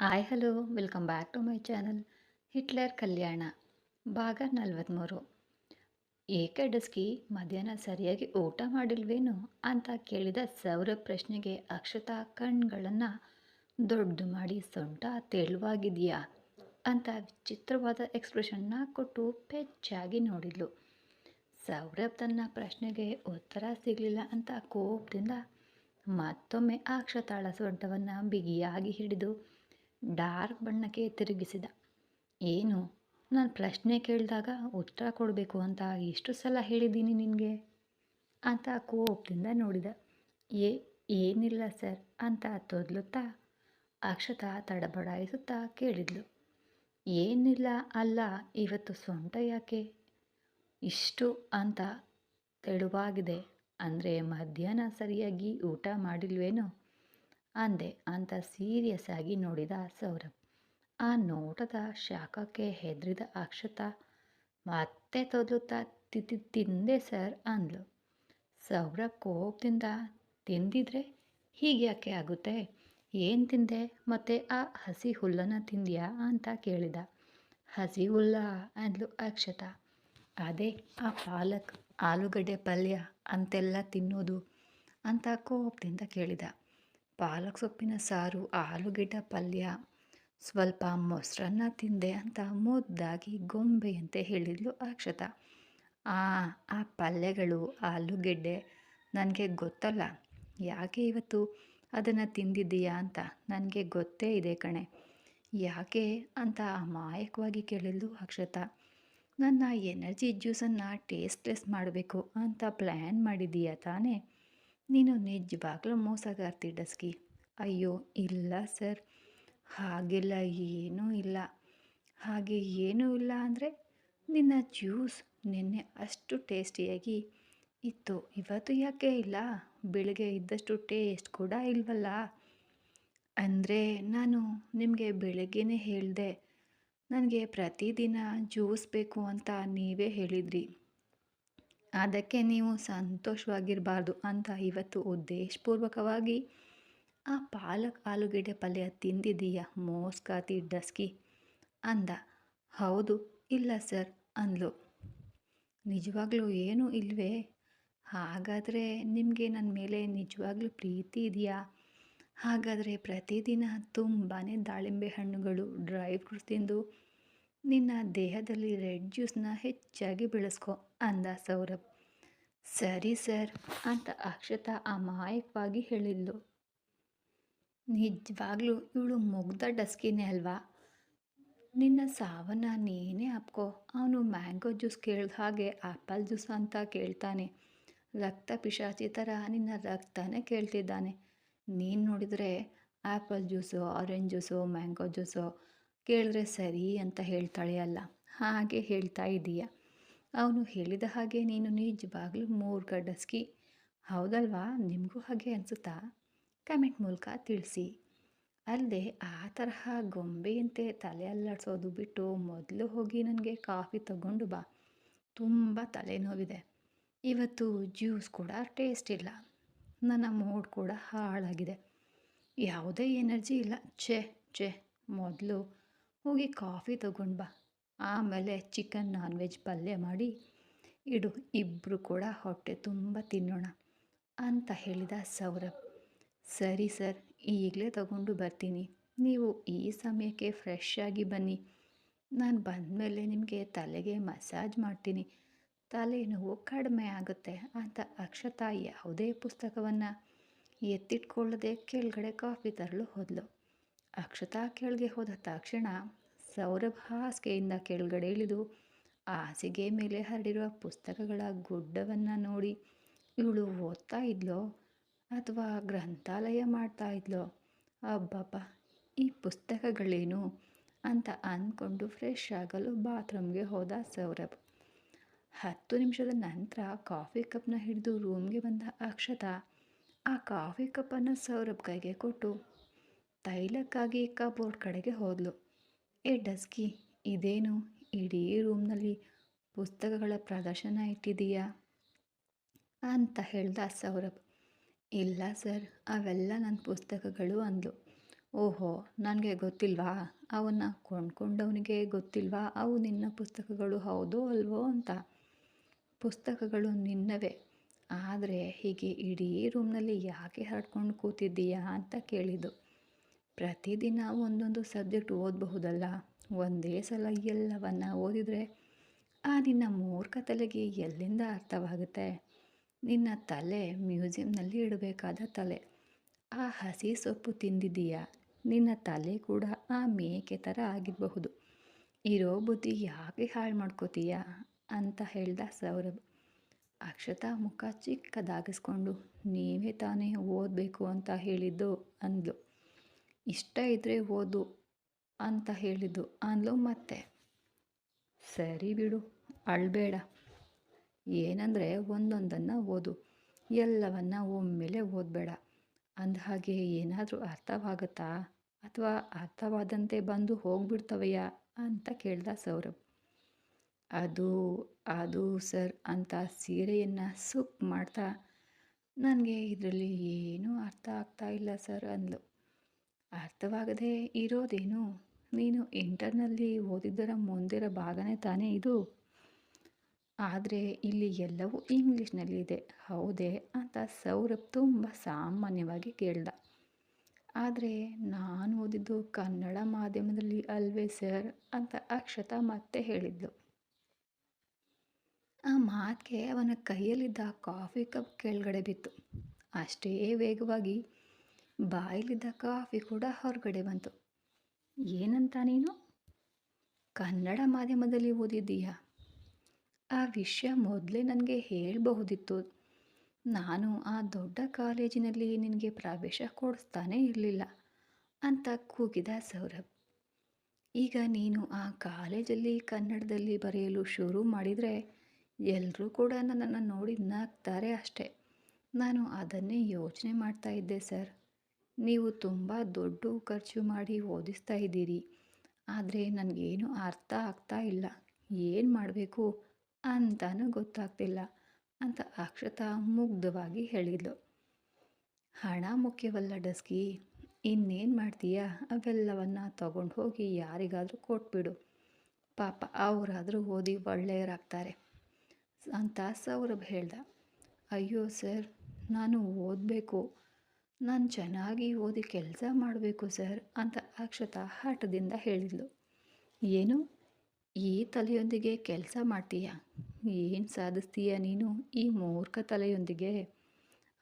Hi hello welcome back to my channel. Hitler Kalyana ಭಾಗ 43. ಏಕೆ dusky ಮಧ್ಯಾಹ್ನ ಸರಿಯಾಗಿ ಊಟ ಮಾಡಿಲ್ವೇನು ಅಂತ ಕೇಳಿದ ಸೌರಭ್ ಪ್ರಶ್ನೆಗೆ ಅಕ್ಷತಾ ಕಣ್ಗಳನ್ನು ದೊಡ್ಡದು ಮಾಡಿ ಸೊಂಟ ತೆಳುವಾಗಿದೆಯಾ ಅಂತ ವಿಚಿತ್ರವಾದ ಎಕ್ಸ್ಪ್ರೆಷನ್ನ ಕೊಟ್ಟು ಪೆಚ್ಚಾಗಿ ನೋಡಿದ್ಲು. ಸೌರಭ್ ತನ್ನ ಪ್ರಶ್ನೆಗೆ ಉತ್ತರ ಸಿಗಲಿಲ್ಲ ಅಂತ ಕೋಪದಿಂದ ಮತ್ತೊಮ್ಮೆ ಅಕ್ಷತಾಳ ಸೊಂಟವನ್ನು ಬಿಗಿಯಾಗಿ ಹಿಡಿದು ಡಾರ್ಕ್ ಬಣ್ಣಕ್ಕೆ ತಿರುಗಿಸಿದ. ಏನು, ನಾನು ಪ್ರಶ್ನೆ ಕೇಳಿದಾಗ ಉತ್ತರ ಕೊಡಬೇಕು ಅಂತ ಎಷ್ಟು ಸಲ ಹೇಳಿದ್ದೀನಿ ನಿನಗೆ ಅಂತ ಕೋಪದಿಂದ ನೋಡಿದ. ಏ ಏನಿಲ್ಲ ಸರ್ ಅಂತ ತೊದಲುತ್ತಾ ಅಕ್ಷತಾ ತಡಬಡಾಯಿಸುತ್ತಾ ಕೇಳಿದ್ಲು. ಏನಿಲ್ಲ ಅಲ್ಲ, ಇವತ್ತು ಸೊಂಟ ಯಾಕೆ ಇಷ್ಟು ಅಂತ ತೆಳುವಾಗಿದೆ ಅಂದರೆ ಮಧ್ಯಾಹ್ನ ಸರಿಯಾಗಿ ಊಟ ಮಾಡಿಲ್ವೇನೋ ಅಂದೆ ಅಂತ ಸೀರಿಯಸ್ ಆಗಿ ನೋಡಿದ ಸೌರಭ್. ಆ ನೋಟದ ಶಾಖಕ್ಕೆ ಹೆದರಿದ ಅಕ್ಷತಾ ಮತ್ತೆ ತೊದಲುತ್ತಾ ತಿಂದೆ ಸರ್ ಅಂದ್ಲು. ಸೌರಭ್ ಕೋಪದಿಂದ ತಿಂದಿದ್ರೆ ಹೀಗ್ಯಾಕೆ ಆಗುತ್ತೆ, ಏನು ತಿಂದೆ ಮತ್ತೆ ಆ ಹಸಿ ಹುಲ್ಲನ್ನು ತಿಂದ್ಯಾ ಅಂತ ಕೇಳಿದ. ಹಸಿ ಹುಲ್ಲ ಅಂದ್ಲು ಅಕ್ಷತಾ. ಅದೇ ಆ ಪಾಲಕ್ ಆಲೂಗಡ್ಡೆ ಪಲ್ಯ ಅಂತೆಲ್ಲ ತಿನ್ನೋದು ಅಂತ ಕೋಪದಿಂದ ಕೇಳಿದ. ಪಾಲಕ್ ಸೊಪ್ಪಿನ ಸಾರು, ಆಲೂಗೆಡ್ಡೆ ಪಲ್ಯ, ಸ್ವಲ್ಪ ಮೊಸರನ್ನ ತಿಂದೆ ಅಂತ ಮುದ್ದಾಗಿ ಗೊಂಬೆಯಂತೆ ಹೇಳಿದ್ಲು ಅಕ್ಷತಾ. ಆ ಪಲ್ಯಗಳು ಆಲೂಗೆಡ್ಡೆ ನನಗೆ ಗೊತ್ತಲ್ಲ, ಯಾಕೆ ಇವತ್ತು ಅದನ್ನು ತಿಂದಿದ್ದೀಯಾ ಅಂತ ನನಗೆ ಗೊತ್ತೇ ಇದೆ ಕಣೆ. ಯಾಕೆ ಅಂತ ಅಮಾಯಕವಾಗಿ ಕೇಳಿದ್ಲು ಅಕ್ಷತಾ. ನನ್ನ ಎನರ್ಜಿ ಜ್ಯೂಸನ್ನು ಟೇಸ್ಟ್ಲೆಸ್ ಮಾಡಬೇಕು ಅಂತ ಪ್ಲ್ಯಾನ್ ಮಾಡಿದ್ದೀಯಾ ತಾನೇ? ನೀನು ನಿಜವಾಗ್ಲೂ ಮೋಸಗಾರ್ತಿ ಡಸ್ಕಿ. ಅಯ್ಯೋ ಇಲ್ಲ ಸರ್, ಹಾಗೆಲ್ಲ ಏನೂ ಇಲ್ಲ. ಹಾಗೆ ಏನೂ ಇಲ್ಲ ಅಂದರೆ ನಿನ್ನ ಜ್ಯೂಸ್ ನಿನ್ನೆ ಅಷ್ಟು ಟೇಸ್ಟಿಯಾಗಿ ಇತ್ತು, ಇವತ್ತು ಯಾಕೆ ಇಲ್ಲ? ಬೆಳಗ್ಗೆ ಇದ್ದಷ್ಟು ಟೇಸ್ಟ್ ಕೂಡ ಇಲ್ವಲ್ಲ? ಅಂದರೆ ನಾನು ನಿಮಗೆ ಬೆಳಗ್ಗೆನೇ ಹೇಳಿದೆ, ನನಗೆ ಪ್ರತಿದಿನ ಜ್ಯೂಸ್ ಬೇಕು ಅಂತ ನೀವೇ ಹೇಳಿದ್ರಿ. ಅದಕ್ಕೆ ನೀವು ಸಂತೋಷವಾಗಿರಬಾರ್ದು ಅಂತ ಇವತ್ತು ಉದ್ದೇಶಪೂರ್ವಕವಾಗಿ ಆ ಪಾಲಕ್ ಆಲೂಗೆಡ್ಡೆ ಪಲ್ಯ ತಿಂದಿದ್ದೀಯಾ ಮೋಸ್ಕಾತಿ ಡಸ್ಕಿ ಅಂದ. ಹೌದು, ಇಲ್ಲ ಸರ್ ಅಂದ್ಲು. ನಿಜವಾಗ್ಲೂ ಏನೂ ಇಲ್ವೇ? ಹಾಗಾದರೆ ನಿಮಗೆ ನನ್ನ ಮೇಲೆ ನಿಜವಾಗ್ಲೂ ಪ್ರೀತಿ ಇದೆಯಾ? ಹಾಗಾದರೆ ಪ್ರತಿದಿನ ತುಂಬಾ ದಾಳಿಂಬೆ ಹಣ್ಣುಗಳು, ಡ್ರೈ ಫ್ರೂಟ್ಸ್ ತಿಂದು ನಿನ್ನ ದೇಹದಲ್ಲಿ ರೆಡ್ ಜ್ಯೂಸನ್ನ ಹೆಚ್ಚಾಗಿ ಬೆಳೆಸ್ಕೊ ಅಂದ ಸೌರಭ್. ಸರಿ ಸರ್ ಅಂತ ಅಕ್ಷತಾ ಅಮಾಯಕವಾಗಿ ಹೇಳಿದ್ಲು. ನಿಜವಾಗ್ಲೂ ಇವಳು ಮುಗ್ಧ ಡಸ್ಕಿನೇ ಅಲ್ವಾ? ನಿನ್ನ ಸಾವನ್ನು ನೀನೇ ಅಪ್ಕೋ. ಅವನು ಮ್ಯಾಂಗೋ ಜ್ಯೂಸ್ ಕೇಳಿದ ಹಾಗೆ ಆ್ಯಪಲ್ ಜ್ಯೂಸ್ ಅಂತ ಕೇಳ್ತಾನೆ. ರಕ್ತ ಪಿಶಾಚಿ ಥರ ನಿನ್ನ ರಕ್ತನೇ ಕೇಳ್ತಿದ್ದಾನೆ. ನೀನು ನೋಡಿದರೆ apple juice, orange juice, mango juice ಕೇಳಿದ್ರೆ ಸರಿ ಅಂತ ಹೇಳ್ತಾಳೆ ಅಲ್ಲ, ಹಾಗೆ ಹೇಳ್ತಾ ಇದ್ದೀಯ. ಅವನು ಹೇಳಿದ ಹಾಗೆ ನೀನು ನಿಜವಾಗ್ಲೂ ಮೂರ್ಖ ಡಸ್ಕಿ, ಹೌದಲ್ವಾ? ನಿಮಗೂ ಹಾಗೆ ಅನಿಸುತ್ತಾ? ಕಮೆಂಟ್ ಮೂಲಕ ತಿಳಿಸಿ. ಅಲ್ಲದೆ ಆ ತರಹ ಗೊಂಬೆಯಂತೆ ತಲೆ ಅಲ್ಲಾಡಿಸೋದು ಬಿಟ್ಟು ಮೊದಲು ಹೋಗಿ ನನಗೆ ಕಾಫಿ ತಗೊಂಡು ಬಾ, ತುಂಬ ತಲೆನೋವಿದೆ. ಇವತ್ತು ಜ್ಯೂಸ್ ಕೂಡ ಟೇಸ್ಟ್ ಇಲ್ಲ, ನನ್ನ ಮೂಡ್ ಕೂಡ ಹಾಳಾಗಿದೆ, ಯಾವುದೇ ಎನರ್ಜಿ ಇಲ್ಲ. ಛೇ, ಮೊದಲು ಹೋಗಿ ಕಾಫಿ ತಗೊಂಡು ಬಾ, ಆಮೇಲೆ ಚಿಕನ್ ನಾನ್ ವೆಜ್ ಪಲ್ಯ ಮಾಡಿ ಇಡು, ಇಬ್ಬರು ಕೂಡ ಹೊಟ್ಟೆ ತುಂಬ ತಿನ್ನೋಣ ಅಂತ ಹೇಳಿದ ಸೌರಭ್. ಸರಿ ಸರ್, ಈಗಲೇ ತಗೊಂಡು ಬರ್ತೀನಿ. ನೀವು ಈ ಸಮಯಕ್ಕೆ ಫ್ರೆಶ್ ಆಗಿ ಬನ್ನಿ. ನಾನು ಬಂದಮೇಲೆ ನಿಮಗೆ ತಲೆಗೆ ಮಸಾಜ್ ಮಾಡ್ತೀನಿ, ತಲೆನೋವು ಕಡಿಮೆ ಆಗುತ್ತೆ ಅಂತ ಅಕ್ಷತಾ ಯಾವುದೇ ಪುಸ್ತಕವನ್ನು ಎತ್ತಿಟ್ಕೊಳ್ಳದೆ ಕೆಳಗಡೆ ಕಾಫಿ ತರಲು ಹೋದಳು. ಅಕ್ಷತಾ ಕೆಳಗೆ ಹೋದ ತಕ್ಷಣ ಸೌರಭ್ ಹಾಸಿಗೆಯಿಂದ ಕೆಳಗಡೆ ಇಳಿದು ಹಾಸಿಗೆ ಮೇಲೆ ಹರಡಿರುವ ಪುಸ್ತಕಗಳ ಗುಡ್ಡವನ್ನು ನೋಡಿ ಇವಳು ಓದ್ತಾ ಇದ್ಲೋ ಅಥವಾ ಗ್ರಂಥಾಲಯ ಮಾಡ್ತಾ ಇದ್ಲೋ, ಅಬ್ಬಬ್ಬ ಈ ಪುಸ್ತಕಗಳೇನು ಅಂತ ಅಂದ್ಕೊಂಡು ಫ್ರೆಶ್ ಆಗಲು ಬಾತ್ರೂಮ್ಗೆ ಹೋದ ಸೌರಭ್. 10 ನಿಮಿಷದ ನಂತರ ಕಾಫಿ ಕಪ್ನ ಹಿಡಿದು ರೂಮ್ಗೆ ಬಂದ ಅಕ್ಷತಾ ಆ ಕಾಫಿ ಕಪ್ಪನ್ನು ಸೌರಭ್ ಕೈಗೆ ಕೊಟ್ಟು ತೈಲಕ್ಕಾಗಿ ಕಬೋರ್ಡ್ ಕಡೆಗೆ ಹೋದಳು. ಏ ಡಸ್ಕಿ, ಇದೇನು ಇಡೀ ರೂಮ್ನಲ್ಲಿ ಪುಸ್ತಕಗಳ ಪ್ರದರ್ಶನ ಇಟ್ಟಿದೀಯಾ ಅಂತ ಹೇಳ್ದ ಸೌರಭ್. ಇಲ್ಲ ಸರ್, ಅವೆಲ್ಲ ನನ್ನ ಪುಸ್ತಕಗಳು ಅಂದ್ಲು. ಓಹೋ! ನನಗೆ ಗೊತ್ತಿಲ್ವಾ? ಅವನ್ನ ಕೊಂಡ್ಕೊಂಡವನಿಗೆ ಗೊತ್ತಿಲ್ವಾ ಅವು ನಿನ್ನ ಪುಸ್ತಕಗಳು ಹೌದೋ ಅಲ್ವೋ ಅಂತ? ಪುಸ್ತಕಗಳು ನಿನ್ನವೇ. ಆದರೆ ಹೀಗೆ ಇಡೀ ರೂಮ್ನಲ್ಲಿ ಯಾಕೆ ಹರಡ್ಕೊಂಡು ಕೂತಿದ್ದೀಯಾ ಅಂತ ಕೇಳಿದ್ದು. ಪ್ರತಿದಿನ ಒಂದೊಂದು ಸಬ್ಜೆಕ್ಟ್ ಓದಬಹುದಲ್ಲ. ಒಂದೇ ಸಲ ಎಲ್ಲವನ್ನ ಓದಿದರೆ ಆ ನಿನ್ನ ಮೂರ್ಖ ತಲೆಗೆ ಎಲ್ಲಿಂದ ಅರ್ಥವಾಗುತ್ತೆ? ನಿನ್ನ ತಲೆ ಮ್ಯೂಸಿಯಂನಲ್ಲಿ ಇಡಬೇಕಾದ ತಲೆ. ಆ ಹಸಿ ಸೊಪ್ಪು ತಿಂದಿದ್ದೀಯಾ? ನಿನ್ನ ತಲೆ ಕೂಡ ಆ ಮೇಕೆ ಥರ ಆಗಿರಬಹುದು. ಇರೋ ಬುದ್ಧಿ ಯಾಕೆ ಹಾಳು ಮಾಡ್ಕೋತೀಯ ಅಂತ ಹೇಳ್ದ ಸೌರಭ್. ಅಕ್ಷತಾ ಮುಖ ಚಿಕ್ಕದಾಗಿಸ್ಕೊಂಡು, ನೀವೇ ತಾನೇ ಓದಬೇಕು ಅಂತ ಹೇಳಿದ್ದು ಅಂದ್ಲು. ಇಷ್ಟ ಇದ್ದರೆ ಓದು ಅಂತ ಹೇಳಿದ್ದು ಅಂದ್ಲು ಮತ್ತೆ. ಸರಿ ಬಿಡು, ಅಳಬೇಡ. ಏನಂದರೆ ಒಂದೊಂದನ್ನು ಓದು, ಎಲ್ಲವನ್ನ ಒಮ್ಮೆಲೆ ಓದಬೇಡ. ಅಂದಹಾಗೆ ಏನಾದರೂ ಅರ್ಥವಾಗುತ್ತಾ? ಅಥವಾ ಅರ್ಥವಾದಂತೆ ಬಂದು ಹೋಗ್ಬಿಡ್ತವೆಯಾ ಅಂತ ಕೇಳ್ದ ಸೌರಭ್. ಅದು ಅದು ಸರ್ ಅಂತ ಸೀರೆಯನ್ನು ಸುಕ್ ಮಾಡ್ತಾ, ನನಗೆ ಇದರಲ್ಲಿ ಏನೂ ಅರ್ಥ ಆಗ್ತಾ ಇಲ್ಲ ಸರ್ ಅಂದ್ಲು. ಅರ್ಥವಾಗದೆ ಇರೋದೇನು? ನೀನು ಇಂಟರ್ನಲ್ಲಿ ಓದಿದ್ದರ ಮುಂದಿರೋ ಭಾಗನೇ ತಾನೇ ಇದು. ಆದರೆ ಇಲ್ಲಿ ಎಲ್ಲವೂ ಇಂಗ್ಲೀಷ್ನಲ್ಲಿದೆ ಹೌದೇ ಅಂತ ಸೌರಭ್ ತುಂಬ ಸಾಮಾನ್ಯವಾಗಿ ಕೇಳ್ದ. ಆದರೆ ನಾನು ಓದಿದ್ದು ಕನ್ನಡ ಮಾಧ್ಯಮದಲ್ಲಿ ಅಲ್ವೇ ಸರ್ ಅಂತ ಅಕ್ಷತಾ ಮತ್ತೆ ಹೇಳಿದ್ಲು. ಆ ಮಾತಿಗೆ ಅವನ ಕೈಯಲ್ಲಿದ್ದ ಕಾಫಿ ಕಪ್ ಕೆಳಗಡೆ ಬಿತ್ತು. ಅಷ್ಟೇ ವೇಗವಾಗಿ ಬಾಯಲ್ಲಿದ್ದ ಕಾಫಿ ಕೂಡ ಹೊರಗಡೆ ಬಂತು. ಏನಂತ ನೀನು? ಕನ್ನಡ ಮಾಧ್ಯಮದಲ್ಲಿ ಓದಿದ್ದೀಯಾ? ಆ ವಿಷಯ ಮೊದಲೇ ನನಗೆ ಹೇಳಬಹುದಿತ್ತು. ನಾನು ಆ ದೊಡ್ಡ ಕಾಲೇಜಿನಲ್ಲಿ ನಿನಗೆ ಪ್ರವೇಶ ಕೊಡಿಸ್ತಾನೇ ಇರಲಿಲ್ಲ ಅಂತ ಕೂಗಿದ ಸೌರಭ್. ಈಗ ನೀನು ಆ ಕಾಲೇಜಲ್ಲಿ ಕನ್ನಡದಲ್ಲಿ ಬರೆಯಲು ಶುರು ಮಾಡಿದರೆ ಎಲ್ಲರೂ ಕೂಡ ನನ್ನನ್ನು ನೋಡಿ ನಗ್ತಾರೆ ಅಷ್ಟೆ. ನಾನು ಅದನ್ನೇ ಯೋಚನೆ ಮಾಡ್ತಾ ಇದ್ದೆ ಸರ್. ನೀವು ತುಂಬ ದುಡ್ಡು ಖರ್ಚು ಮಾಡಿ ಓದಿಸ್ತಾ ಇದ್ದೀರಿ. ಆದರೆ ನನಗೇನು ಅರ್ಥ ಆಗ್ತಾ ಇಲ್ಲ. ಏನು ಮಾಡಬೇಕು ಅಂತಾನೂ ಗೊತ್ತಾಗ್ತಿಲ್ಲ ಅಂತ ಅಕ್ಷತಾ ಮುಗ್ಧವಾಗಿ ಹೇಳಿದ್ಲು. ಹಣ ಮುಖ್ಯವಲ್ಲ ಡಸ್ಕಿ. ಇನ್ನೇನು ಮಾಡ್ತೀಯಾ? ಅವೆಲ್ಲವನ್ನ ತಗೊಂಡು ಹೋಗಿ ಯಾರಿಗಾದರೂ ಕೊಟ್ಬಿಡು. ಪಾಪ ಅವರಾದರೂ ಓದಿ ಒಳ್ಳೆಯರಾಗ್ತಾರೆ ಅಂತ ಸೌರಭ್ ಹೇಳ್ದ. ಅಯ್ಯೋ ಸರ್, ನಾನು ಓದಬೇಕು. ನಾನು ಚೆನ್ನಾಗಿ ಓದಿ ಕೆಲಸ ಮಾಡಬೇಕು ಸರ್ ಅಂತ ಅಕ್ಷತಾ ಹಠದಿಂದ ಹೇಳಿದ್ಲು. ಏನು? ಈ ತಲೆಯೊಂದಿಗೆ ಕೆಲಸ ಮಾಡ್ತೀಯಾ? ಏನು ಸಾಧಿಸ್ತೀಯ ನೀನು ಈ ಮೂರ್ಖ ತಲೆಯೊಂದಿಗೆ?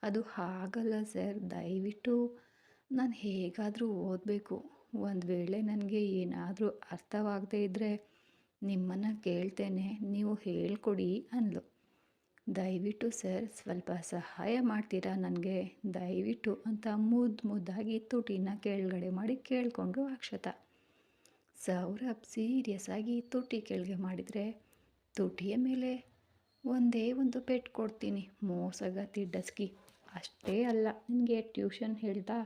ಅದು ಹಾಗಲ್ಲ ಸರ್, ದಯವಿಟ್ಟು ನಾನು ಹೇಗಾದರೂ ಓದಬೇಕು. ಒಂದು ವೇಳೆ ನನಗೆ ಏನಾದರೂ ಅರ್ಥವಾಗದೇ ಇದ್ದರೆ ನಿಮ್ಮನ್ನು ಕೇಳ್ತೇನೆ, ನೀವು ಹೇಳ್ಕೊಡಿ ಅಂದ್ಲು. ದಯವಿಟ್ಟು ಸರ್, ಸ್ವಲ್ಪ ಸಹಾಯ ಮಾಡ್ತೀರಾ ನನಗೆ ದಯವಿಟ್ಟು ಅಂತ ಮುದ್ದಾಗಿ ತುಟಿನ ಕೆಳಗಡೆ ಮಾಡಿ ಕೇಳಿಕೊಂಡ್ರು ಅಕ್ಷತಾ. ಸೌರಭ್ ಸೀರಿಯಸ್ ಆಗಿ ತುಟಿ ಕೆಳಗೆ ಮಾಡಿದರೆ, ತುಟಿಯ ಮೇಲೆ ಒಂದೇ ಒಂದು ಪೆಟ್ಟು ಕೊಡ್ತೀನಿ ಮೋಸಗತಿ ಡಸ್ಕಿ. ಅಷ್ಟೇ ಅಲ್ಲ, ನಿನಗೆ ಟ್ಯೂಷನ್ ಹೇಳ್ತಾ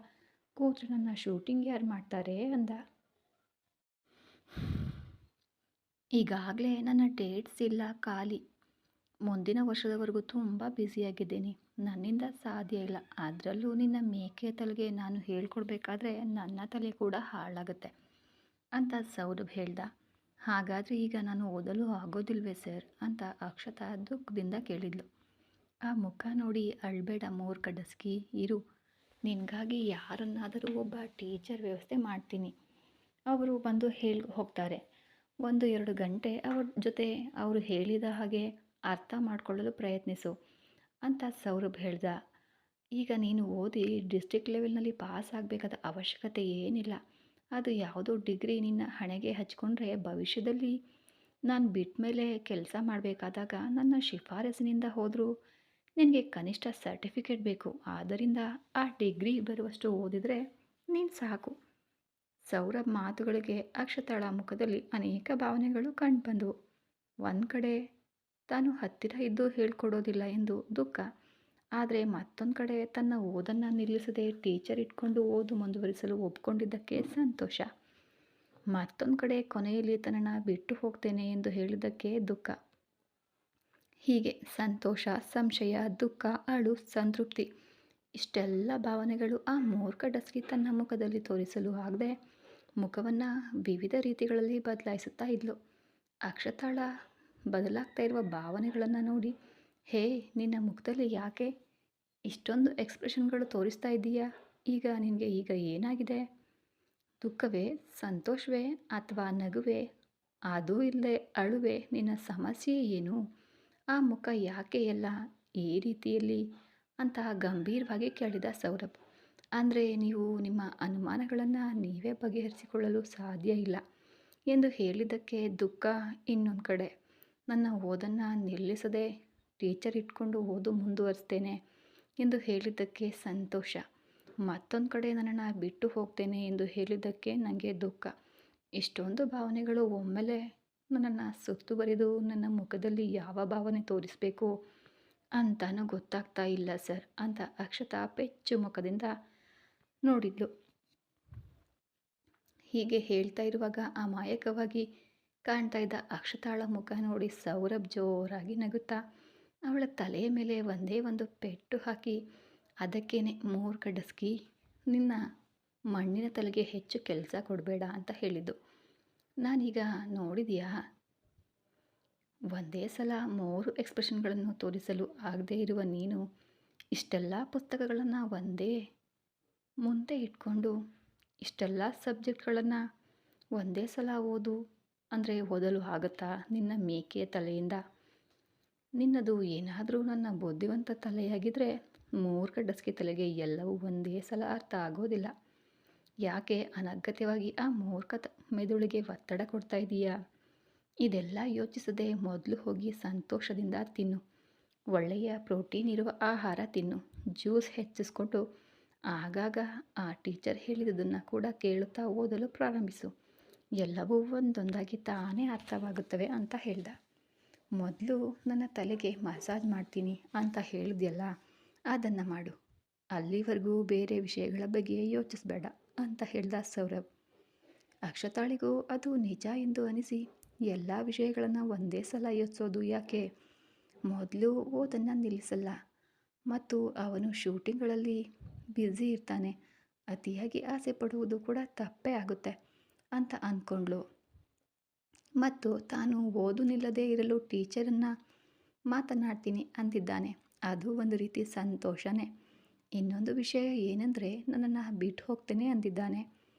ಕೂತ್ರೆ ನನ್ನ ಶೂಟಿಂಗ್ ಯಾರು ಮಾಡ್ತಾರೆ ಅಂದ. ಈಗಾಗಲೇ ನನ್ನ ಡೇಟ್ಸ್ ಇಲ್ಲ ಖಾಲಿ. ಮುಂದಿನ ವರ್ಷದವರೆಗೂ ತುಂಬ ಬ್ಯುಸಿಯಾಗಿದ್ದೀನಿ. ನನ್ನಿಂದ ಸಾಧ್ಯ ಇಲ್ಲ. ಅದರಲ್ಲೂ ನಿನ್ನ ಮೇಕೆ ತಲೆಗೆ ನಾನು ಹೇಳ್ಕೊಡ್ಬೇಕಾದ್ರೆ ನನ್ನ ತಲೆ ಕೂಡ ಹಾಳಾಗುತ್ತೆ ಅಂತ ಸೌರಭ್ ಹೇಳ್ದ. ಹಾಗಾದರೆ ಈಗ ನಾನು ಓದಲು ಆಗೋದಿಲ್ವೇ ಸರ್ ಅಂತ ಅಕ್ಷತಾ ದುಃಖದಿಂದ ಕೇಳಿದ್ಲು. ಆ ಮುಖ ನೋಡಿ ಅಳಬೇಡ ಮೂರ್ಖ ಡಸ್ಕಿ. ಇರು, ನಿನಗಾಗಿ ಯಾರನ್ನಾದರೂ ಒಬ್ಬ ಟೀಚರ್ ವ್ಯವಸ್ಥೆ ಮಾಡ್ತೀನಿ. ಅವರು ಬಂದು ಹೇಳಿ ಹೋಗ್ತಾರೆ. 1-2 ಗಂಟೆ ಅವ್ರ ಜೊತೆ ಅವರು ಹೇಳಿದ ಹಾಗೆ ಅರ್ಥ ಮಾಡಿಕೊಳ್ಳಲು ಪ್ರಯತ್ನಿಸು ಅಂತ ಸೌರಭ್ ಹೇಳ್ದ. ಈಗ ನೀನು ಓದಿ ಡಿಸ್ಟ್ರಿಕ್ಟ್ ಲೆವೆಲ್ನಲ್ಲಿ ಪಾಸ್ ಆಗಬೇಕಾದ ಅವಶ್ಯಕತೆ ಏನಿಲ್ಲ. ಅದು ಯಾವುದೋ ಡಿಗ್ರಿ ನಿನ್ನ ಹಣೆಗೆ ಹಚ್ಕೊಂಡ್ರೆ ಭವಿಷ್ಯದಲ್ಲಿ ನಾನು ಬಿಟ್ಟ ಮೇಲೆ ಕೆಲಸ ಮಾಡಬೇಕಾದಾಗ ನನ್ನ ಶಿಫಾರಸಿನಿಂದ ಹೋದರೂ ನಿನಗೆ ಕನಿಷ್ಠ ಸರ್ಟಿಫಿಕೇಟ್ ಬೇಕು. ಆದ್ದರಿಂದ ಆ ಡಿಗ್ರಿ ಬರುವಷ್ಟು ಓದಿದರೆ ನೀನು ಸಾಕು. ಸೌರಭ್ ಮಾತುಗಳಿಗೆ ಅಕ್ಷತಾಳ ಮುಖದಲ್ಲಿ ಅನೇಕ ಭಾವನೆಗಳು ಕಂಡುಬಂದವು. ಒಂದು ಕಡೆ ತಾನು ಹತ್ತಿರ ಇದ್ದು ಹೇಳ್ಕೊಡೋದಿಲ್ಲ ಎಂದು ದುಃಖ. ಆದರೆ ಮತ್ತೊಂದು ಕಡೆ ತನ್ನ ಓದನ್ನು ನಿಲ್ಲಿಸದೆ ಟೀಚರ್ ಇಟ್ಕೊಂಡು ಓದು ಮುಂದುವರಿಸಲು ಒಪ್ಕೊಂಡಿದ್ದಕ್ಕೆ ಸಂತೋಷ. ಮತ್ತೊಂದು ಕಡೆ ಕೊನೆಯಲ್ಲಿ ತನ್ನನ್ನು ಬಿಟ್ಟು ಹೋಗ್ತೇನೆ ಎಂದು ಹೇಳಿದ್ದಕ್ಕೆ ದುಃಖ. ಹೀಗೆ ಸಂತೋಷ, ಸಂಶಯ, ದುಃಖ, ಅಳು, ಸಂತೃಪ್ತಿ ಇಷ್ಟೆಲ್ಲ ಭಾವನೆಗಳು ಆ ಮೂರ್ಖ ಡಸ್ಕಿ ತನ್ನ ಮುಖದಲ್ಲಿ ತೋರಿಸಲು ಆಗದೆ ಮುಖವನ್ನು ವಿವಿಧ ರೀತಿಗಳಲ್ಲಿ ಬದಲಾಯಿಸುತ್ತಾ ಇದ್ಲು. ಅಕ್ಷತಾಳ ಬದಲಾಗ್ತಾ ಇರುವ ಭಾವನೆಗಳನ್ನು ನೋಡಿ, ಹೇ, ನಿನ್ನ ಮುಖದಲ್ಲಿ ಯಾಕೆ ಇಷ್ಟೊಂದು ಎಕ್ಸ್ಪ್ರೆಷನ್ಗಳು ತೋರಿಸ್ತಾ ಇದ್ದೀಯಾ? ನಿನಗೆ ಈಗ ಏನಾಗಿದೆ? ದುಃಖವೇ, ಸಂತೋಷವೇ, ಅಥವಾ ನಗುವೆ? ಅದೂ ಇಲ್ಲದೆ ಅಳುವೆ? ನಿನ್ನ ಸಮಸ್ಯೆ ಏನು? ಆ ಮುಖ ಯಾಕೆ ಎಲ್ಲ ಈ ರೀತಿಯಲ್ಲಿ ಅಂತ ಗಂಭೀರವಾಗಿ ಕೇಳಿದ ಸೌರಭ್. ಅಂದರೆ ನೀವು ನಿಮ್ಮ ಅನುಮಾನಗಳನ್ನು ನೀವೇ ಬಗೆಹರಿಸಿಕೊಳ್ಳಲು ಸಾಧ್ಯ ಇಲ್ಲ ಎಂದು ಹೇಳಿದ್ದಕ್ಕೆ ದುಃಖ ಇನ್ನೊಂದು ಕಡೆ. ನನ್ನ ಓದನ್ನು ನಿಲ್ಲಿಸದೆ ಟೀಚರ್ ಇಟ್ಕೊಂಡು ಓದು ಮುಂದುವರಿಸ್ತೇನೆ ಎಂದು ಹೇಳಿದ್ದಕ್ಕೆ ಸಂತೋಷ. ಮತ್ತೊಂದು ಕಡೆ ನನ್ನನ್ನು ಬಿಟ್ಟು ಹೋಗ್ತೇನೆ ಎಂದು ಹೇಳಿದ್ದಕ್ಕೆ ನನಗೆ ದುಃಖ. ಇಷ್ಟೊಂದು ಭಾವನೆಗಳು ಒಮ್ಮೆಲೆ ನನ್ನನ್ನು ಸುತ್ತುವರಿದು ನನ್ನ ಮುಖದಲ್ಲಿ ಯಾವ ಭಾವನೆ ತೋರಿಸಬೇಕು ಅಂತಾನೂ ಗೊತ್ತಾಗ್ತಾ ಇಲ್ಲ ಸರ್ ಅಂತ ಅಕ್ಷತಾ ಪೆಚ್ಚು ಮುಖದಿಂದ ನೋಡಿದ್ಲು. ಹೀಗೆ ಹೇಳ್ತಾ ಇರುವಾಗ ಅಮಾಯಕವಾಗಿ ಕಾಣ್ತಾ ಇದ್ದ ಅಕ್ಷತಾಳ ಮುಖ ನೋಡಿ ಸೌರಭ್ ಜೋರಾಗಿ ನಗುತ್ತಾ ಅವಳ ತಲೆಯ ಮೇಲೆ ಒಂದೇ ಒಂದು ಪೆಟ್ಟು ಹಾಕಿ, ಅದಕ್ಕೇನೆ ಮೂರ್ಖ ಡಸ್ಕಿ, ನಿನ್ನ ಮಣ್ಣಿನ ತಲೆಗೆ ಹೆಚ್ಚು ಕೆಲಸ ಕೊಡಬೇಡ ಅಂತ ಹೇಳಿದ್ದು. ನಾನೀಗ ನೋಡಿದೆಯಾ, ಒಂದೇ ಸಲ 3 ಎಕ್ಸ್ಪ್ರೆಷನ್ಗಳನ್ನು ತೋರಿಸಲು ಆಗದೇ ಇರುವ ನೀನು ಇಷ್ಟೆಲ್ಲ ಪುಸ್ತಕಗಳನ್ನು ಒಂದೇ ಮುಂದೆ ಇಟ್ಕೊಂಡು ಇಷ್ಟೆಲ್ಲ ಸಬ್ಜೆಕ್ಟ್ಗಳನ್ನು ಒಂದೇ ಸಲ ಓದಲು ಆಗುತ್ತಾ ನಿನ್ನ ಮೇಕೆಯ ತಲೆಯಿಂದ? ನಿನ್ನದು ಏನಾದರೂ ನನ್ನ ಬುದ್ಧಿವಂತ ತಲೆಯಾಗಿದ್ದರೆ ಮೂರ್ಖ ಡಸ್ಕಿ ತಲೆಗೆ ಎಲ್ಲವೂ ಒಂದೇ ಸಲ ಅರ್ಥ ಆಗೋದಿಲ್ಲ. ಯಾಕೆ ಅನಗತ್ಯವಾಗಿ ಆ ಮೂರ್ಖ ಮೆದುಳಿಗೆ ಒತ್ತಡ ಕೊಡ್ತಾ ಇದೀಯಾ? ಇದೆಲ್ಲ ಯೋಚಿಸದೆ ಮೊದಲು ಹೋಗಿ ಸಂತೋಷದಿಂದ ತಿನ್ನು. ಒಳ್ಳೆಯ ಪ್ರೋಟೀನ್ ಇರುವ ಆಹಾರ ತಿನ್ನು. ಜ್ಯೂಸ್ ಹೆಚ್ಚಿಸ್ಕೊಂಡು ಆಗಾಗ ಆ ಟೀಚರ್ ಹೇಳಿದುದನ್ನು ಕೂಡ ಕೇಳುತ್ತಾ ಓದಲು ಪ್ರಾರಂಭಿಸು. ಎಲ್ಲವೂ ಒಂದೊಂದಾಗಿ ತಾನೇ ಅರ್ಥವಾಗುತ್ತವೆ ಅಂತ ಹೇಳ್ದ. ಮೊದಲು ನನ್ನ ತಲೆಗೆ ಮಸಾಜ್ ಮಾಡ್ತೀನಿ ಅಂತ ಹೇಳಿದ್ಯಲ್ಲ, ಅದನ್ನು ಮಾಡು. ಅಲ್ಲಿವರೆಗೂ ಬೇರೆ ವಿಷಯಗಳ ಬಗ್ಗೆ ಯೋಚಿಸಬೇಡ ಅಂತ ಹೇಳ್ದ ಸೌರಭ್. ಅಕ್ಷತಾಳಿಗೂ ಅದು ನಿಜ ಎಂದು ಅನಿಸಿ, ಎಲ್ಲ ವಿಷಯಗಳನ್ನು ಒಂದೇ ಸಲ ಯೋಚಿಸೋದು ಯಾಕೆ? ಮೊದಲು ಓದನ್ನು ನಿಲ್ಲಿಸಲ್ಲ, ಮತ್ತು ಅವನು ಶೂಟಿಂಗ್ಗಳಲ್ಲಿ ಬ್ಯುಸಿ ಇರ್ತಾನೆ, ಅತಿಯಾಗಿ ಆಸೆ ಪಡುವುದು ಕೂಡ ತಪ್ಪೇ ಆಗುತ್ತೆ ಅಂತ ಅಂದ್ಕೊಂಡ್ಳು. ಮತ್ತು ತಾನು ಓದು ನಿಲ್ಲದೇ ಇರಲು ಟೀಚರನ್ನು ಮಾತನಾಡ್ತೀನಿ ಅಂದಿದ್ದಾನೆ, ಅದು ಒಂದು ರೀತಿ ಸಂತೋಷನೇ. ಇನ್ನೊಂದು ವಿಷಯ ಏನೆಂದರೆ, ನನ್ನನ್ನು ಬಿಟ್ಟು ಹೋಗ್ತೇನೆ ಅಂದಿದ್ದಾನೆ.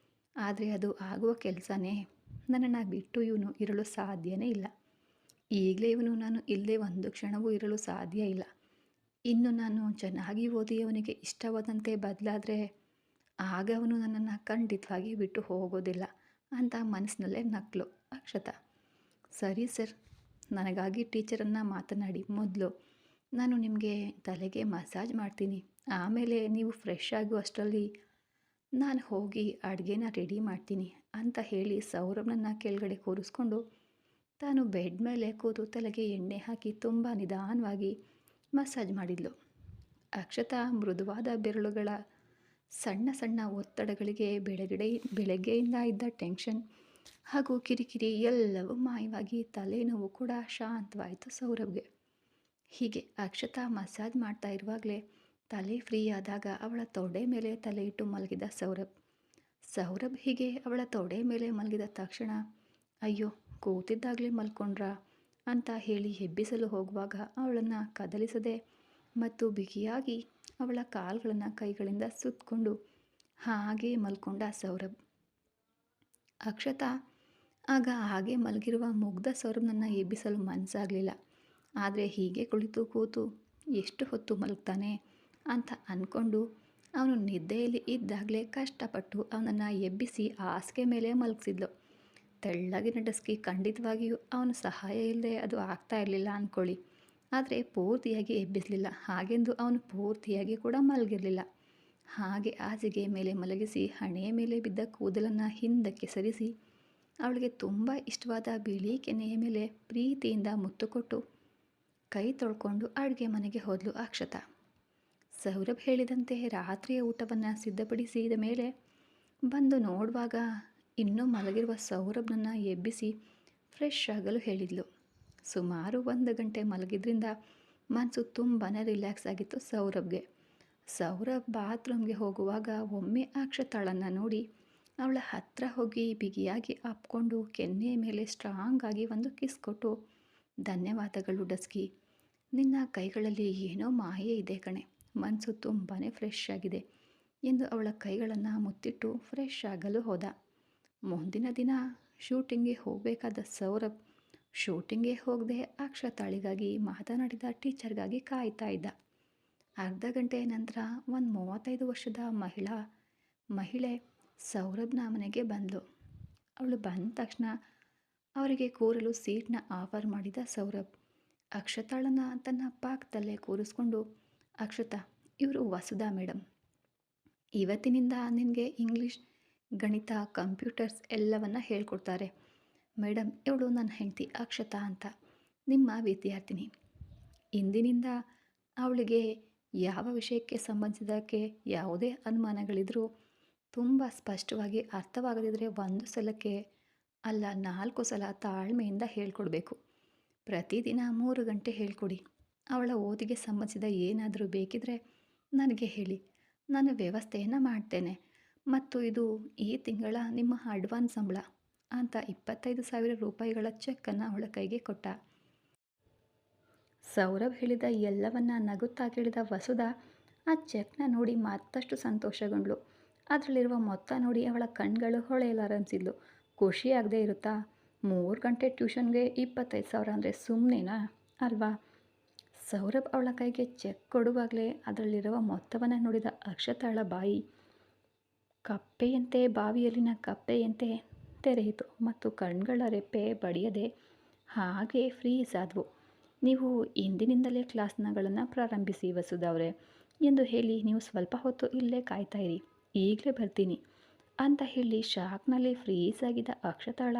ಆದರೆ ಅದು ಆಗುವ ಕೆಲಸನೇ? ನನ್ನನ್ನು ಬಿಟ್ಟು ಇವನು ಇರಲು ಸಾಧ್ಯನೇ ಇಲ್ಲ. ಈಗಲೇ ಇವನು ನಾನು ಇಲ್ಲೇ ಒಂದು ಕ್ಷಣವೂ ಇರಲು ಸಾಧ್ಯ ಇಲ್ಲ. ಇನ್ನು ನಾನು ಚೆನ್ನಾಗಿ ಓದಿ ಅವನಿಗೆ ಇಷ್ಟವಾದಂತೆ ಬದಲಾದರೆ ಆಗ ಅವನು ನನ್ನನ್ನು ಖಂಡಿತವಾಗಿ ಬಿಟ್ಟು ಹೋಗೋದಿಲ್ಲ ಅಂತ ಮನಸ್ಸಿನಲ್ಲೇ ನಕ್ಕಲು ಅಕ್ಷತಾ. ಸರಿ ಸರ್, ನನಗಾಗಿ ಟೀಚರನ್ನು ಮಾತನಾಡಿ. ಮೊದಲು ನಾನು ನಿಮಗೆ ತಲೆಗೆ ಮಸಾಜ್ ಮಾಡ್ತೀನಿ, ಆಮೇಲೆ ನೀವು ಫ್ರೆಶ್ ಆಗುವಷ್ಟರಲ್ಲಿ ನಾನು ಹೋಗಿ ಅಡುಗೆನ ರೆಡಿ ಮಾಡ್ತೀನಿ ಅಂತ ಹೇಳಿ ಸೌರಭ್ನನ್ನು ಕೆಳಗಡೆ ಕೂರಿಸ್ಕೊಂಡು ತಾನು ಬೆಡ್ ಮೇಲೆ ಕೂತು ತಲೆಗೆ ಎಣ್ಣೆ ಹಾಕಿ ತುಂಬ ನಿಧಾನವಾಗಿ ಮಸಾಜ್ ಮಾಡಿದ್ಲು. ಅಕ್ಷತಾ ಮೃದುವಾದ ಬೆರಳುಗಳ ಸಣ್ಣ ಸಣ್ಣ ಒತ್ತಡಗಳಿಗೆ ಬೆಳಗ್ಗೆಯಿಂದ ಇದ್ದ ಟೆನ್ಷನ್ ಹಾಗೂ ಕಿರಿಕಿರಿ ಎಲ್ಲವೂ ಮಾಯವಾಗಿ ತಲೆನೋವು ಕೂಡ ಶಾಂತವಾಯಿತು ಸೌರಭ್ಗೆ. ಹೀಗೆ ಅಕ್ಷತಾ ಮಸಾಜ್ ಮಾಡ್ತಾ ಇರುವಾಗಲೇ ತಲೆ ಫ್ರೀ ಆದಾಗ ಅವಳ ತೊಡೆ ಮೇಲೆ ತಲೆ ಇಟ್ಟು ಮಲಗಿದ ಸೌರಭ್ ಹೀಗೆ ಅವಳ ತೊಡೆ ಮೇಲೆ ಮಲಗಿದ ತಕ್ಷಣ, ಅಯ್ಯೋ, ಕೂತಿದ್ದಾಗಲೇ ಮಲ್ಕೊಂಡ್ರಾ ಅಂತ ಹೇಳಿ ಎಬ್ಬಿಸಲು ಹೋಗುವಾಗ ಅವಳನ್ನು ಕದಲಿಸದೆ ಮತ್ತು ಬಿಗಿಯಾಗಿ ಅವಳ ಕಾಲುಗಳನ್ನು ಕೈಗಳಿಂದ ಸುತ್ತಕೊಂಡು ಹಾಗೆ ಮಲ್ಕೊಂಡ ಸೌರಭ್. ಅಕ್ಷತಾ ಆಗ ಹಾಗೆ ಮಲಗಿರುವ ಮುಗ್ಧ ಸೌರಭ್ನನ್ನು ಎಬ್ಬಿಸಲು ಮನಸ್ಸಾಗಲಿಲ್ಲ. ಆದರೆ ಹೀಗೆ ಕುಳಿತು ಕೂತು ಎಷ್ಟು ಹೊತ್ತು ಮಲಗ್ತಾನೆ ಅಂತ ಅಂದ್ಕೊಂಡು ಅವನು ನಿದ್ದೆಯಲ್ಲಿ ಇದ್ದಾಗಲೇ ಕಷ್ಟಪಟ್ಟು ಅವನನ್ನು ಎಬ್ಬಿಸಿ ಹಾಸಿಗೆ ಮೇಲೆ ಮಲಗಿಸಿದ್ಲು. ತೆಳ್ಳಗಿನ ಡಸ್ಕಿ ಖಂಡಿತವಾಗಿಯೂ ಅವನ ಸಹಾಯ ಇಲ್ಲದೆ ಅದು ಆಗ್ತಾ ಇರಲಿಲ್ಲ ಅಂದ್ಕೊಳ್ಳಿ. ಆದರೆ ಪೂರ್ತಿಯಾಗಿ ಎಬ್ಬಿಸಲಿಲ್ಲ, ಹಾಗೆಂದು ಅವನು ಪೂರ್ತಿಯಾಗಿ ಕೂಡ ಮಲಗಿರಲಿಲ್ಲ. ಹಾಗೆ ಹಾಸಿಗೆ ಮೇಲೆ ಮಲಗಿಸಿ ಹಣೆಯ ಮೇಲೆ ಬಿದ್ದ ಕೂದಲನ್ನು ಹಿಂದಕ್ಕೆ ಸರಿಸಿ ಅವಳಿಗೆ ತುಂಬ ಇಷ್ಟವಾದ ಬಿಳಿ ಕೆನೆಯ ಮೇಲೆ ಪ್ರೀತಿಯಿಂದ ಮುತ್ತು ಕೊಟ್ಟು ಕೈ ತೊಳ್ಕೊಂಡು ಅಡುಗೆ ಮನೆಗೆ ಹೋದಳು ಅಕ್ಷತಾ. ಸೌರಭ್ ಹೇಳಿದಂತೆ ರಾತ್ರಿಯ ಊಟವನ್ನು ಸಿದ್ಧಪಡಿಸಿದ ಮೇಲೆ ಬಂದು ನೋಡುವಾಗ ಇನ್ನೂ ಮಲಗಿರುವ ಸೌರಭ್ನನ್ನು ಎಬ್ಬಿಸಿ ಫ್ರೆಶ್ ಆಗಲು ಹೇಳಿದ್ಲು. ಸುಮಾರು 1 ಗಂಟೆ ಮಲಗಿದ್ರಿಂದ ಮನಸ್ಸು ತುಂಬಾ ರಿಲ್ಯಾಕ್ಸ್ ಆಗಿತ್ತು ಸೌರಭ್ಗೆ. ಸೌರಭ್ ಬಾತ್ರೂಮ್ಗೆ ಹೋಗುವಾಗ ಒಮ್ಮೆ ಅಕ್ಷತಾಳನ್ನು ನೋಡಿ ಅವಳ ಹತ್ರ ಹೋಗಿ ಬಿಗಿಯಾಗಿ ಅಪ್ಕೊಂಡು ಕೆನ್ನೆಯ ಮೇಲೆ ಸ್ಟ್ರಾಂಗ್ ಆಗಿ ಒಂದು ಕಿಸ್ ಕೊಟ್ಟು, ಧನ್ಯವಾದಗಳು ಡಸ್ಕಿ, ನಿನ್ನ ಕೈಗಳಲ್ಲಿ ಏನೋ ಮಾಯೆ ಇದೆ ಕಣೆ, ಮನಸ್ಸು ತುಂಬಾ ಫ್ರೆಶ್ ಆಗಿದೆ ಎಂದು ಅವಳ ಕೈಗಳನ್ನು ಮುತ್ತಿಟ್ಟು ಫ್ರೆಶ್ ಆಗಲು ಹೋದ. ಮುಂದಿನ ದಿನ ಶೂಟಿಂಗ್ಗೆ ಹೋಗಬೇಕಾದ ಸೌರಭ್ ಶೂಟಿಂಗ್ಗೆ ಹೋಗದೆ ಅಕ್ಷತಾಳಿಗಾಗಿ ಮಾತನಾಡಿದ ಟೀಚರ್ಗಾಗಿ ಕಾಯ್ತಾ ಇದ್ದ. ಅರ್ಧ ಗಂಟೆಯ ನಂತರ ಒಂದು 35 ವರ್ಷದ ಮಹಿಳೆ ಸೌರಭ್ನ ಮನೆಗೆ ಬಂದಳು. ಅವಳು ಬಂದ ತಕ್ಷಣ ಅವರಿಗೆ ಕೂರಲು ಸೀಟ್ನ ಆಫರ್ ಮಾಡಿದ ಸೌರಭ್ ಅಕ್ಷತಾಳನ್ನ ತನ್ನ ಪಕ್ಕದಲ್ಲೇ ಕೂರಿಸ್ಕೊಂಡು, ಅಕ್ಷತಾ, ಇವರು ವಸುಧಾ ಮೇಡಮ್, ಇವತ್ತಿನಿಂದ ನಿನಗೆ ಇಂಗ್ಲೀಷ್, ಗಣಿತ, ಕಂಪ್ಯೂಟರ್ಸ್ ಎಲ್ಲವನ್ನ ಹೇಳ್ಕೊಡ್ತಾರೆ. ಮೇಡಮ್, ಇವಳು ನನ್ನ ಹೆಂಡತಿ ಅಕ್ಷತಾ ಅಂತ, ನಿಮ್ಮ ವಿದ್ಯಾರ್ಥಿನಿ. ಇಂದಿನಿಂದ ಅವಳಿಗೆ ಯಾವ ವಿಷಯಕ್ಕೆ ಸಂಬಂಧಿಸಿದಕ್ಕೆ ಯಾವುದೇ ಅನುಮಾನಗಳಿದ್ರೂ ತುಂಬ ಸ್ಪಷ್ಟವಾಗಿ ಅರ್ಥವಾಗದಿದ್ದರೆ 1 ಸಲಕ್ಕೆ ಅಲ್ಲ 4 ಸಲ ತಾಳ್ಮೆಯಿಂದ ಹೇಳ್ಕೊಡ್ಬೇಕು. ಪ್ರತಿದಿನ 3 ಗಂಟೆ ಹೇಳ್ಕೊಡಿ. ಅವಳ ಓದಿಗೆ ಸಂಬಂಧಿಸಿದ ಏನಾದರೂ ಬೇಕಿದ್ರೆ ನನಗೆ ಹೇಳಿ, ನಾನು ವ್ಯವಸ್ಥೆಯನ್ನು ಮಾಡ್ತೇನೆ. ಮತ್ತು ಇದು ಈ ತಿಂಗಳ ನಿಮ್ಮ ಅಡ್ವಾನ್ಸ್ ಸಂಬಳ ಅಂತ 25,000 ರೂಪಾಯಿಗಳ ಚೆಕ್ಕನ್ನು ಅವಳ ಕೈಗೆ ಕೊಟ್ಟ. ಸೌರಭ್ ಹೇಳಿದ ಎಲ್ಲವನ್ನ ನಗುತ್ತಾ ಕೇಳಿದ ವಸುಧಾ ಆ ಚೆಕ್ನ ನೋಡಿ ಮತ್ತಷ್ಟು ಸಂತೋಷಗೊಂಡ್ಳು. ಅದರಲ್ಲಿರುವ ಮೊತ್ತ ನೋಡಿ ಅವಳ ಕಣ್ಗಳು ಹೊಳೆಯಲಾರಂಭಿಸಿದ್ಲು. ಖುಷಿಯಾಗದೇ ಇರುತ್ತಾ? 3 ಗಂಟೆ ಟ್ಯೂಷನ್ಗೆ 25,000 ಅಂದರೆ ಸುಮ್ಮನೆನಾ ಅಲ್ವಾ? ಸೌರಭ್ ಅವಳ ಕೈಗೆ ಚೆಕ್ ಕೊಡುವಾಗಲೇ ಅದರಲ್ಲಿರುವ ಮೊತ್ತವನ್ನು ನೋಡಿದ ಅಕ್ಷತಾಳ ಬಾಯಿ ಕಪ್ಪೆಯಂತೆ ಬಾವಿಯಲ್ಲಿನ ಕಪ್ಪೆಯಂತೆ ತೆರೆಯಿತು ಮತ್ತು ಕಣ್ಗಳ ರೆಪ್ಪೆ ಬಡಿಯದೆ ಹಾಗೆ ಫ್ರೀಸ್ ಆದವು. ನೀವು ಇಂದಿನಿಂದಲೇ ಕ್ಲಾಸ್ಗಳನ್ನು ಪ್ರಾರಂಭಿಸಿ ವಸುಧಾ ಅವರೇ ಎಂದು ಹೇಳಿ ನೀವು ಸ್ವಲ್ಪ ಹೊತ್ತು ಇಲ್ಲೇ ಕಾಯ್ತಾ ಇರಿ, ಈಗಲೇ ಬರ್ತೀನಿ ಅಂತ ಹೇಳಿ ಶಾಕ್ನಲ್ಲಿ ಫ್ರೀಸ್ ಆಗಿದ್ದ ಅಕ್ಷತಾಳ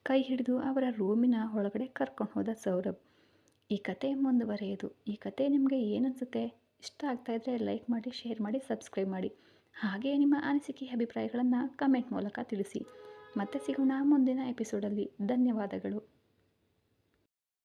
ಕೈ ಹಿಡಿದು ಅವರ ರೂಮಿನ ಒಳಗಡೆ ಕರ್ಕೊಂಡು ಹೋದ ಸೌರಭ್. ಈ ಕತೆ ಮುಂದುವರೆಯೋದು. ಈ ಕತೆ ನಿಮಗೆ ಏನನ್ಸುತ್ತೆ? ಇಷ್ಟ ಆಗ್ತಾಯಿದ್ರೆ ಲೈಕ್ ಮಾಡಿ, ಶೇರ್ ಮಾಡಿ, ಸಬ್ಸ್ಕ್ರೈಬ್ ಮಾಡಿ. ಹಾಗೆಯೇ ನಿಮ್ಮ ಅನಿಸಿಕೆ ಅಭಿಪ್ರಾಯಗಳನ್ನು ಕಮೆಂಟ್ ಮೂಲಕ ತಿಳಿಸಿ. ಮತ್ತೆ ಸಿಗೋಣ ಮುಂದಿನ ಎಪಿಸೋಡಲ್ಲಿ. ಧನ್ಯವಾದಗಳು.